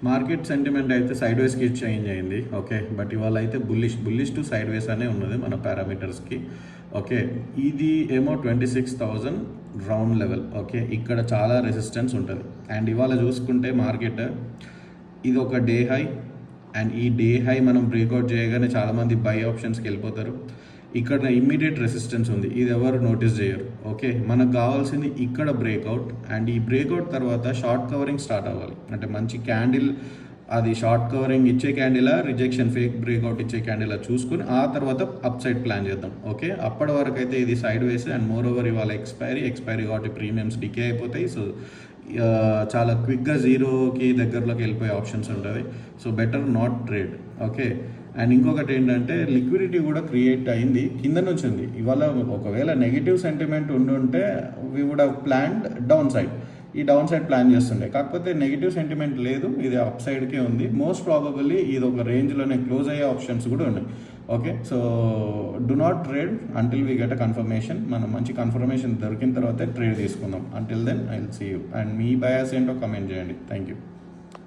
Market sentiment అయితే side వేస్కి change అయింది. Okay, but ఇవాళ అయితే బుల్లిష్ టు సైడ్ వేస్ అనే ఉన్నది మన పారామీటర్స్కి. ఓకే, ఇది ఏమో 26,000 రౌండ్ లెవెల్. ఓకే, ఇక్కడ చాలా రెసిస్టెన్స్ ఉంటుంది. అండ్ ఇవాళ చూసుకుంటే మార్కెట్ ఇది ఒక డే హై, అండ్ ఈ డే హై మనం బ్రేక్అవుట్ చేయగానే చాలామంది బై ఆప్షన్స్కి వెళ్ళిపోతారు. ఇక్కడ ఇమ్మీడియట్ రెసిస్టెన్స్ ఉంది, ఇది ఎవరు నోటీస్ చేయరు. ఓకే, మనకు కావాల్సింది ఇక్కడ బ్రేక్అవుట్, అండ్ ఈ బ్రేక్అవుట్ తర్వాత షార్ట్ కవరింగ్ స్టార్ట్ అవ్వాలి. అంటే మంచి క్యాండిల్, అది షార్ట్ కవరింగ్ ఇచ్చే క్యాండిలా, రిజెక్షన్ ఫేక్ బ్రేక్అవుట్ ఇచ్చే క్యాండిలా చూసుకుని ఆ తర్వాత అప్ సైడ్ ప్లాన్ చేద్దాం. ఓకే, అప్పటి వరకు అయితే ఇది side ways. And more over ఇవాళ ఎక్స్పైరీ కాబట్టి ప్రీమియమ్స్ డికే అయిపోతాయి. సో చాలా క్విక్గా జీరోకి దగ్గరలోకి వెళ్ళిపోయే ఆప్షన్స్ ఉంటుంది. So better not trade. Okay, and ఇంకొకటి ఏంటంటే లిక్విడిటీ కూడా క్రియేట్ అయింది, కింద నుంచి ఉంది. ఇవాళ ఒకవేళ నెగిటివ్ సెంటిమెంట్ ఉండుంటే we would have planned downside, ఈ డౌన్ సైడ్ ప్లాన్ చేస్తుండే. కాకపోతే నెగిటివ్ సెంటిమెంట్ లేదు, ఇది అప్ సైడ్కే ఉంది. మోస్ట్ ప్రాబబుల్లీ ఇది ఒక రేంజ్లోనే క్లోజ్ అయ్యే ఆప్షన్స్ కూడా ఉన్నాయి. Okay, so do not trade until we get a confirmation. మనం మంచి కన్ఫర్మేషన్ దొరికిన తర్వాత ట్రేడ్ తీసుకుందాం. Until then I will see you. And మీ బయాస్ ఏంటో కమెంట్ చేయండి. Thank you.